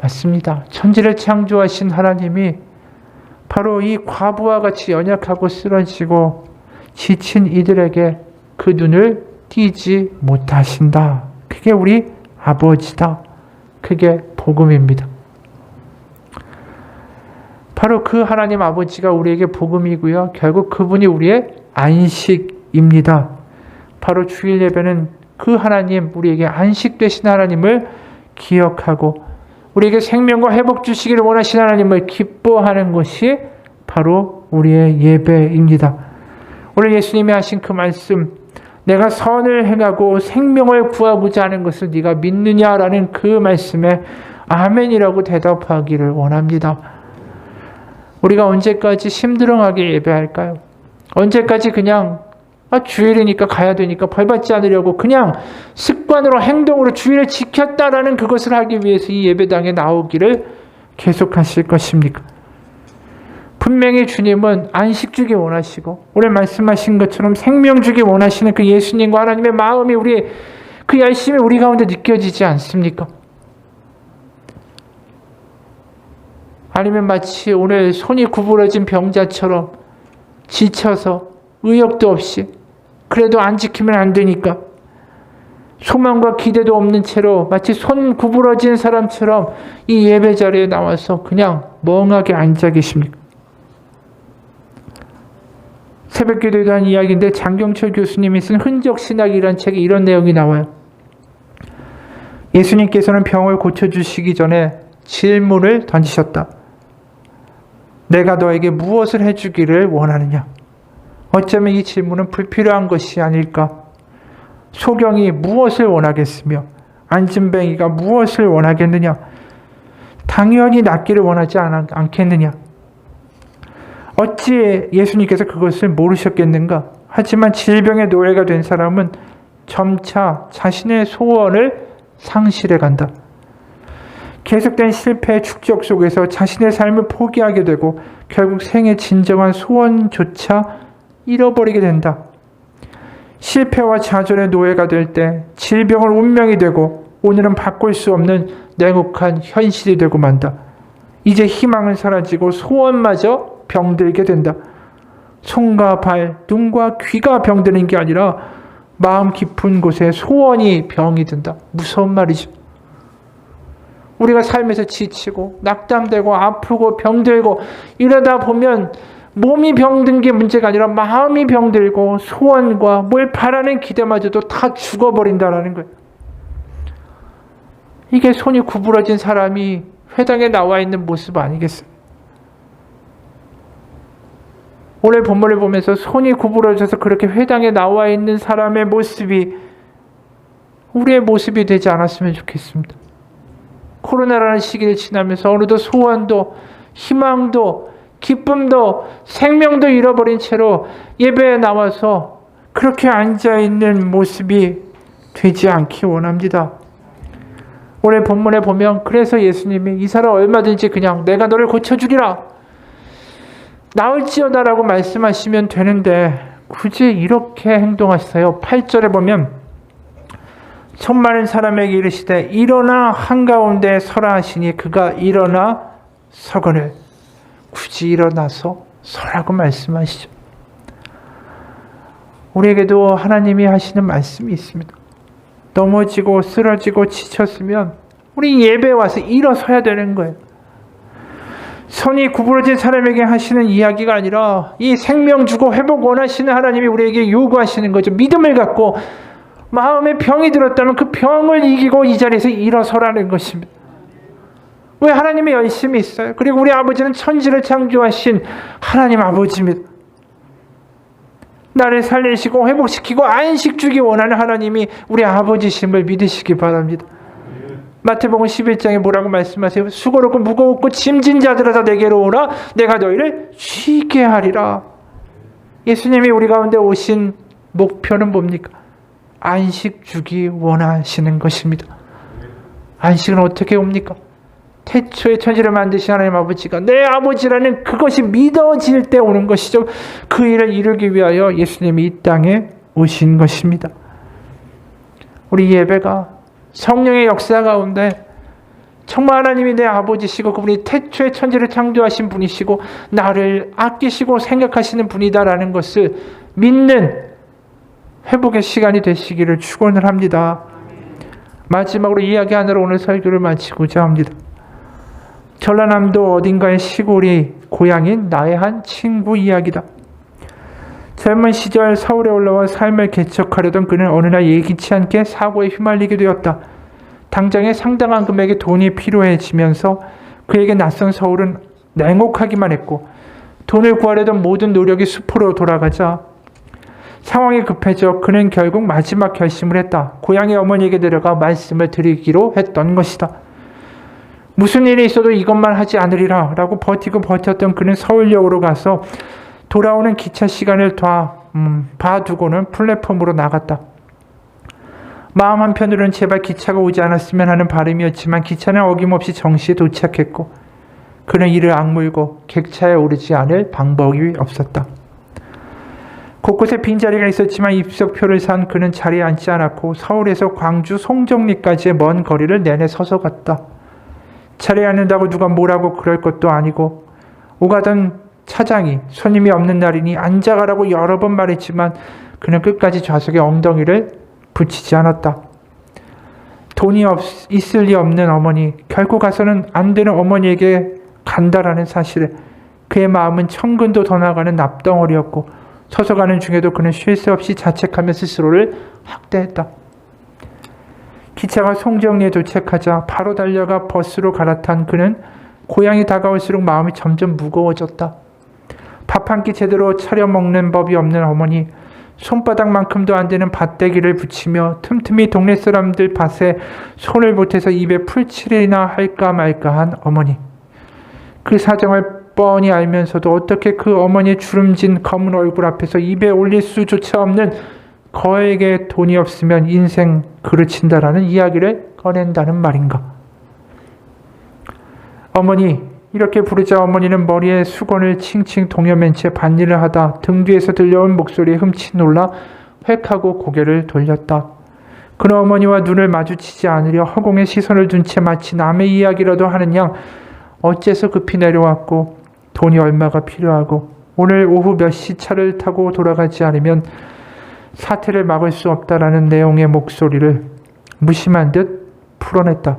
맞습니다. 천지를 창조하신 하나님이 바로 이 과부와 같이 연약하고 쓰러지고 지친 이들에게 그 눈을 띄지 못하신다. 그게 우리 아버지다. 그게 복음입니다. 바로 그 하나님 아버지가 우리에게 복음이고요. 결국 그분이 우리의 안식입니다. 바로 주일 예배는 그 하나님, 우리에게 안식 되신 하나님을 기억하고 우리에게 생명과 회복 주시기를 원하시는 하나님을 기뻐하는 것이 바로 우리의 예배입니다. 오늘 예수님이 하신 그 말씀, 내가 선을 행하고 생명을 구하고자 하는 것을 네가 믿느냐라는 그 말씀에 아멘이라고 대답하기를 원합니다. 우리가 언제까지 심드렁하게 예배할까요? 언제까지 그냥 주일이니까 가야 되니까 벌받지 않으려고 그냥 습관으로 행동으로 주일을 지켰다라는 그것을 하기 위해서 이 예배당에 나오기를 계속하실 것입니까? 분명히 주님은 안식 주기 원하시고 오늘 말씀하신 것처럼 생명 주기 원하시는 그 예수님과 하나님의 마음이 우리 그 열심이 우리 가운데 느껴지지 않습니까? 아니면 마치 오늘 손이 구부러진 병자처럼 지쳐서 의욕도 없이 그래도 안 지키면 안 되니까 소망과 기대도 없는 채로 마치 손 구부러진 사람처럼 이 예배 자리에 나와서 그냥 멍하게 앉아 계십니까? 새벽기도에 대한 이야기인데 장경철 교수님이 쓴 흔적신학이라는 책에 이런 내용이 나와요. 예수님께서는 병을 고쳐주시기 전에 질문을 던지셨다. 내가 너에게 무엇을 해주기를 원하느냐? 어쩌면 이 질문은 불필요한 것이 아닐까? 소경이 무엇을 원하겠으며 안진뱅이가 무엇을 원하겠느냐? 당연히 낫기를 원하지 않겠느냐? 어찌 예수님께서 그것을 모르셨겠는가? 하지만 질병의 노예가 된 사람은 점차 자신의 소원을 상실해 간다. 계속된 실패의 축적 속에서 자신의 삶을 포기하게 되고 결국 생의 진정한 소원조차 잃어버리게 된다. 실패와 좌절의 노예가 될 때 질병은 운명이 되고 오늘은 바꿀 수 없는 냉혹한 현실이 되고 만다. 이제 희망은 사라지고 소원마저 병들게 된다. 손과 발, 눈과 귀가 병드는 게 아니라 마음 깊은 곳에 소원이 병이 든다. 무서운 말이죠. 우리가 삶에서 지치고 낙담되고 아프고 병들고 이러다 보면 몸이 병든 게 문제가 아니라 마음이 병들고 소원과 뭘 바라는 기대마저도 다 죽어버린다라는 거예요. 이게 손이 구부러진 사람이 회당에 나와 있는 모습 아니겠어요? 오늘 본문을 보면서 손이 구부러져서 그렇게 회당에 나와 있는 사람의 모습이 우리의 모습이 되지 않았으면 좋겠습니다. 코로나라는 시기를 지나면서 어느덧 소원도 희망도 기쁨도 생명도 잃어버린 채로 예배에 나와서 그렇게 앉아있는 모습이 되지 않기 원합니다. 오늘 본문에 보면 그래서 예수님이 이 사람 얼마든지 그냥 내가 너를 고쳐주리라 나을지어다라고 말씀하시면 되는데 굳이 이렇게 행동하셨어요. 8절에 보면 천만은 사람에게 이르시되 일어나 한가운데 서라 하시니 그가 일어나 서거늘. 굳이 일어나서 서라고 말씀하시죠. 우리에게도 하나님이 하시는 말씀이 있습니다. 넘어지고 쓰러지고 지쳤으면 우리 예배에 와서 일어서야 되는 거예요. 손이 구부러진 사람에게 하시는 이야기가 아니라 이 생명 주고 회복 원하시는 하나님이 우리에게 요구하시는 거죠. 믿음을 갖고 마음에 병이 들었다면 그 병을 이기고 이 자리에서 일어서라는 것입니다. 왜 하나님이 열심히 있어요? 그리고 우리 아버지는 천지를 창조하신 하나님 아버지입니다. 나를 살리시고 회복시키고 안식 주기 원하는 하나님이 우리 아버지심을 믿으시기 바랍니다. 마태복음 11장에 뭐라고 말씀하세요? 수고롭고 무겁고 짐진 자들아 내게로 오라 내가 너희를 쉬게 하리라. 예수님이 우리 가운데 오신 목표는 뭡니까? 안식 주기 원하시는 것입니다. 안식은 어떻게 옵니까? 태초에 천지를 만드신 하나님 아버지가 내 아버지라는 그것이 믿어질 때 오는 것이죠. 그 일을 이루기 위하여 예수님이 이 땅에 오신 것입니다. 우리 예배가 성령의 역사 가운데 정말 하나님이 내 아버지시고 그분이 태초에 천지를 창조하신 분이시고 나를 아끼시고 생각하시는 분이다라는 것을 믿는 회복의 시간이 되시기를 축원을 합니다. 마지막으로 이야기하느라 오늘 설교를 마치고자 합니다. 전라남도 어딘가의 시골이 고향인 나의 한 친구 이야기다. 젊은 시절 서울에 올라와 삶을 개척하려던 그는 어느 날 예기치 않게 사고에 휘말리게 되었다. 당장에 상당한 금액의 돈이 필요해지면서 그에게 낯선 서울은 냉혹하기만 했고 돈을 구하려던 모든 노력이 수포로 돌아가자 상황이 급해져 그는 결국 마지막 결심을 했다. 고향의 어머니에게 데려가 말씀을 드리기로 했던 것이다. 무슨 일이 있어도 이것만 하지 않으리라 라고 버티고 버텼던 그는 서울역으로 가서 돌아오는 기차 시간을 봐두고는 플랫폼으로 나갔다. 마음 한편으로는 제발 기차가 오지 않았으면 하는 바람이었지만 기차는 어김없이 정시에 도착했고 그는 이를 악물고 객차에 오르지 않을 방법이 없었다. 곳곳에 빈자리가 있었지만 입석표를 산 그는 자리에 앉지 않았고 서울에서 광주 송정리까지의 먼 거리를 내내 서서 갔다. 자리에 앉는다고 누가 뭐라고 그럴 것도 아니고 오가던 차장이 손님이 없는 날이니 앉아가라고 여러 번 말했지만 그는 끝까지 좌석에 엉덩이를 붙이지 않았다. 돈이 있을 리 없는 어머니, 결코 가서는 안 되는 어머니에게 간다라는 사실에 그의 마음은 천근도 더 나가는 납덩어리였고 서서 가는 중에도 그는 쉴 새 없이 자책하며 스스로를 학대했다. 기차가 송정리에 도착하자 바로 달려가 버스로 갈아탄 그는 고향이 다가올수록 마음이 점점 무거워졌다. 밥 한 끼 제대로 차려 먹는 법이 없는 어머니, 손바닥만큼도 안 되는 밭대기를 붙이며 틈틈이 동네 사람들 밭에 손을 보태서 입에 풀칠이나 할까 말까한 어머니. 그 사정을 뻔히 알면서도 어떻게 그 어머니의 주름진 검은 얼굴 앞에서 입에 올릴 수조차 없는 거액의 돈이 없으면 인생 그르친다라는 이야기를 꺼낸다는 말인가. 어머니, 이렇게 부르자 어머니는 머리에 수건을 칭칭 동여맨 채 밭일을 하다 등 뒤에서 들려온 목소리에 흠칫 놀라 획하고 고개를 돌렸다. 그는 어머니와 눈을 마주치지 않으려 허공에 시선을 둔 채 마치 남의 이야기라도 하는 양 어째서 급히 내려왔고 돈이 얼마가 필요하고 오늘 오후 몇 시 차를 타고 돌아가지 않으면 사태를 막을 수 없다라는 내용의 목소리를 무심한 듯 풀어냈다.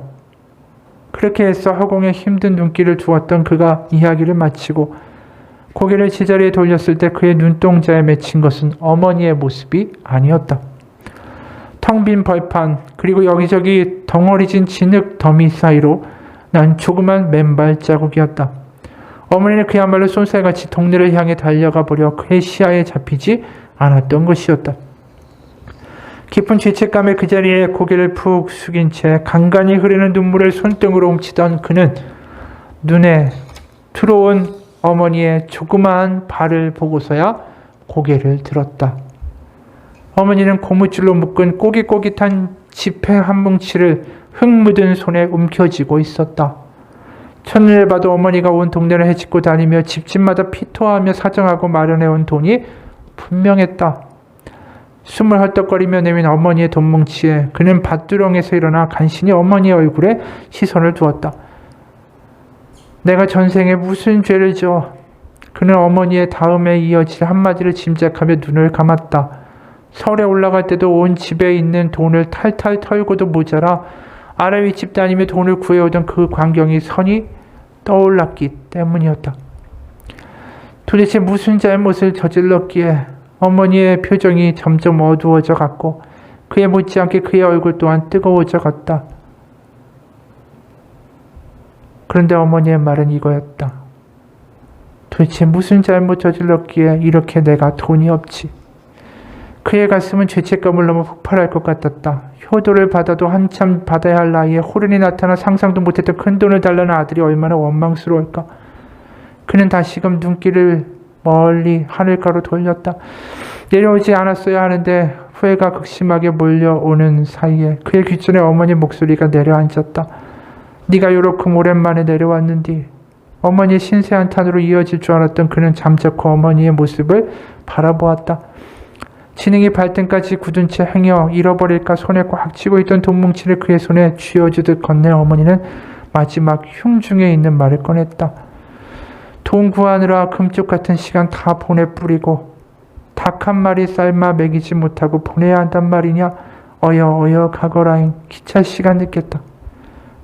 그렇게 해서 허공에 힘든 눈길을 두었던 그가 이야기를 마치고 고개를 제자리에 돌렸을 때 그의 눈동자에 맺힌 것은 어머니의 모습이 아니었다. 텅 빈 벌판 그리고 여기저기 덩어리진 진흙 더미 사이로 난 조그만 맨발 자국이었다. 어머니는 그야말로 쏜살같이 동네를 향해 달려가 보려 그의 시야에 잡히지 않았던 것이었다. 깊은 죄책감에 그 자리에 고개를 푹 숙인 채 간간히 흐르는 눈물을 손등으로 훔치던 그는 눈에 들어온 어머니의 조그마한 발을 보고서야 고개를 들었다. 어머니는 고무줄로 묶은 꼬깃꼬깃한 지폐 한 뭉치를 흙 묻은 손에 움켜쥐고 있었다. 첫눈에 봐도 어머니가 온 동네를 헤집고 다니며 집집마다 피토하며 사정하고 마련해온 돈이 분명했다. 숨을 헐떡거리며 내민 어머니의 돈뭉치에 그는 밭두렁에서 일어나 간신히 어머니의 얼굴에 시선을 두었다. 내가 전생에 무슨 죄를 지어? 그는 어머니의 다음에 이어질 한마디를 짐작하며 눈을 감았다. 서울에 올라갈 때도 온 집에 있는 돈을 탈탈 털고도 모자라 아래 윗집 다니며 돈을 구해오던 그 광경이 선이 떠올랐기 때문이었다. 도대체 무슨 잘못을 저질렀기에 어머니의 표정이 점점 어두워져 갔고 그에 못지않게 그의 얼굴 또한 뜨거워져 갔다. 그런데 어머니의 말은 이거였다. 도대체 무슨 잘못 저질렀기에 이렇게 내가 돈이 없지? 그의 가슴은 죄책감을 넘어 폭발할 것 같았다. 효도를 받아도 한참 받아야 할 나이에 호련히 나타나 상상도 못했던 큰돈을 달라는 아들이 얼마나 원망스러울까. 그는 다시금 눈길을 멀리 하늘가로 돌렸다. 내려오지 않았어야 하는데 후회가 극심하게 몰려오는 사이에 그의 귓전에 어머니 목소리가 내려앉았다. 네가 요렇게 오랜만에 내려왔는디. 어머니의 신세 한탄으로 이어질 줄 알았던 그는 잠자코 어머니의 모습을 바라보았다. 지능이 발등까지 굳은 채 행여 잃어버릴까 손에 꽉 쥐고 있던 돈뭉치를 그의 손에 쥐어주듯 건네 어머니는 마지막 흉중에 있는 말을 꺼냈다. 돈 구하느라 금쪽 같은 시간 다 보내뿌리고 닭 한 마리 삶아 먹이지 못하고 보내야 한단 말이냐. 어여 가거라잉. 기차 시간 늦겠다.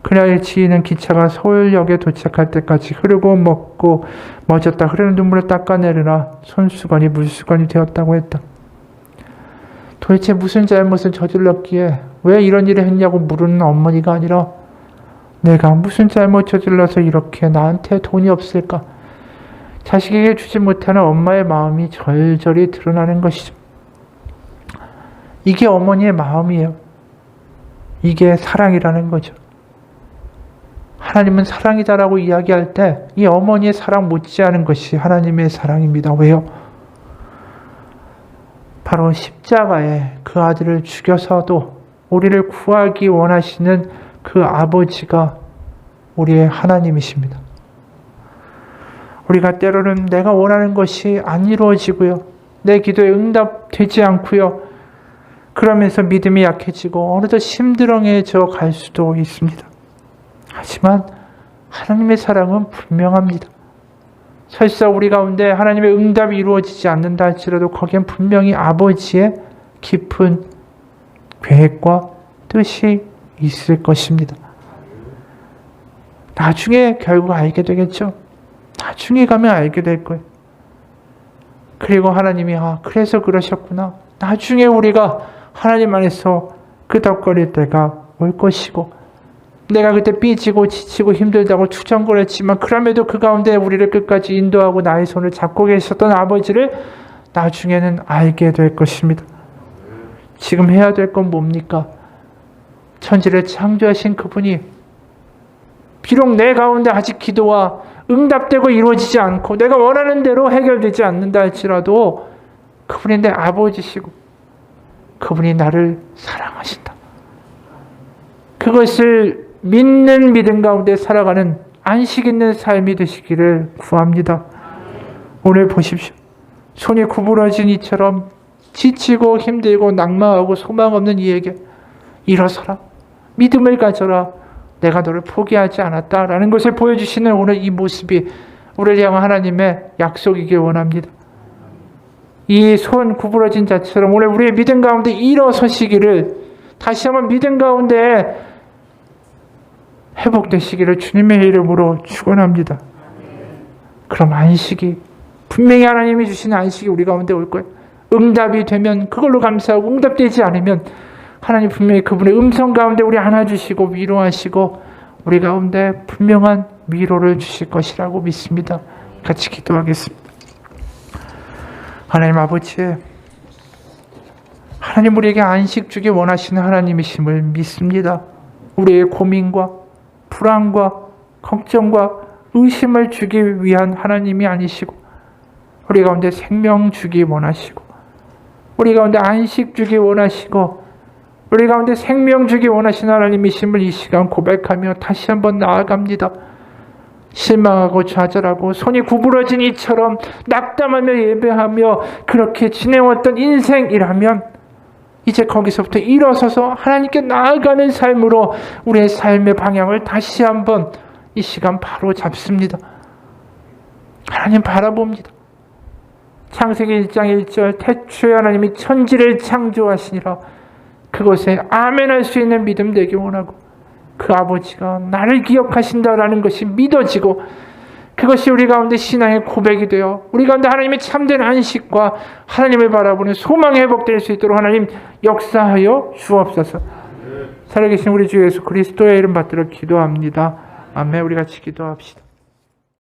그날 지인은 기차가 서울역에 도착할 때까지 흐르고 먹고 멎었다 흐르는 눈물을 닦아내느라 손수건이 물수건이 되었다고 했다. 도대체 무슨 잘못을 저질렀기에 왜 이런 일을 했냐고 물은 어머니가 아니라 내가 무슨 잘못 저질러서 이렇게 나한테 돈이 없을까? 자식에게 주지 못하는 엄마의 마음이 절절히 드러나는 것이죠. 이게 어머니의 마음이에요. 이게 사랑이라는 거죠. 하나님은 사랑이다라고 이야기할 때 이 어머니의 사랑 못지않은 것이 하나님의 사랑입니다. 왜요? 바로 십자가에 그 아들을 죽여서도 우리를 구하기 원하시는 그 아버지가 우리의 하나님이십니다. 우리가 때로는 내가 원하는 것이 안 이루어지고요. 내 기도에 응답되지 않고요. 그러면서 믿음이 약해지고 어느덧 심드렁해져 갈 수도 있습니다. 하지만 하나님의 사랑은 분명합니다. 설사 우리 가운데 하나님의 응답이 이루어지지 않는다 할지라도 거기엔 분명히 아버지의 깊은 계획과 뜻이 있을 것입니다. 나중에 결국 알게 되겠죠. 나중에 가면 알게 될 거예요. 그리고 하나님이 그래서 그러셨구나. 나중에 우리가 하나님 안에서 끄덕거릴 때가 올 것이고 내가 그때 삐지고 지치고 힘들다고 투정거렸지만 그럼에도 그 가운데 우리를 끝까지 인도하고 나의 손을 잡고 계셨던 아버지를 나중에는 알게 될 것입니다. 지금 해야 될 건 뭡니까? 천지를 창조하신 그분이 비록 내 가운데 아직 기도와 응답되고 이루어지지 않고 내가 원하는 대로 해결되지 않는다 할지라도 그분이 내 아버지시고 그분이 나를 사랑하신다. 그것을 믿는 믿음 가운데 살아가는 안식 있는 삶이 되시기를 구합니다. 오늘 보십시오. 손이 구부러진 이처럼 지치고 힘들고 낙망하고 소망 없는 이에게 일어서라. 믿음을 가져라. 내가 너를 포기하지 않았다라는 것을 보여주시는 오늘 이 모습이 우리를 향한 하나님의 약속이길 원합니다. 이 손 구부러진 자처럼 오늘 우리의 믿음 가운데 일어서시기를 다시 한번 믿음 가운데 회복되시기를 주님의 이름으로 축원합니다. 그럼 안식이 분명히 하나님이 주신 안식이 우리 가운데 올 거예요. 응답이 되면 그걸로 감사하고 응답되지 않으면 하나님 분명히 그분의 음성 가운데 우리 안아주시고 위로하시고 우리 가운데 분명한 위로를 주실 것이라고 믿습니다. 같이 기도하겠습니다. 하나님 아버지, 하나님 우리에게 안식 주기 원하시는 하나님이심을 믿습니다. 우리의 고민과 불안과 걱정과 의심을 주기 위한 하나님이 아니시고 우리 가운데 생명 주기 원하시고 우리 가운데 안식 주기 원하시고 우리 가운데 생명 주기 원하시는 하나님이심을 이 시간 고백하며 다시 한번 나아갑니다. 실망하고 좌절하고 손이 구부러진 이처럼 낙담하며 예배하며 그렇게 지내왔던 인생이라면 이제 거기서부터 일어서서 하나님께 나아가는 삶으로 우리의 삶의 방향을 다시 한번 이 시간 바로 잡습니다. 하나님 바라봅니다. 창세기 1장 1절 태초에 하나님이 천지를 창조하시니라. 그것에 아멘할 수 있는 믿음 되기 원하고 그 아버지가 나를 기억하신다라는 것이 믿어지고 그것이 우리 가운데 신앙의 고백이 되어 우리 가운데 하나님의 참된 안식과 하나님을 바라보는 소망이 회복될 수 있도록 하나님 역사하여 주옵소서. 살아계신 우리 주 예수 그리스도의 이름 받들어 기도합니다. 아멘. 우리 같이 기도합시다.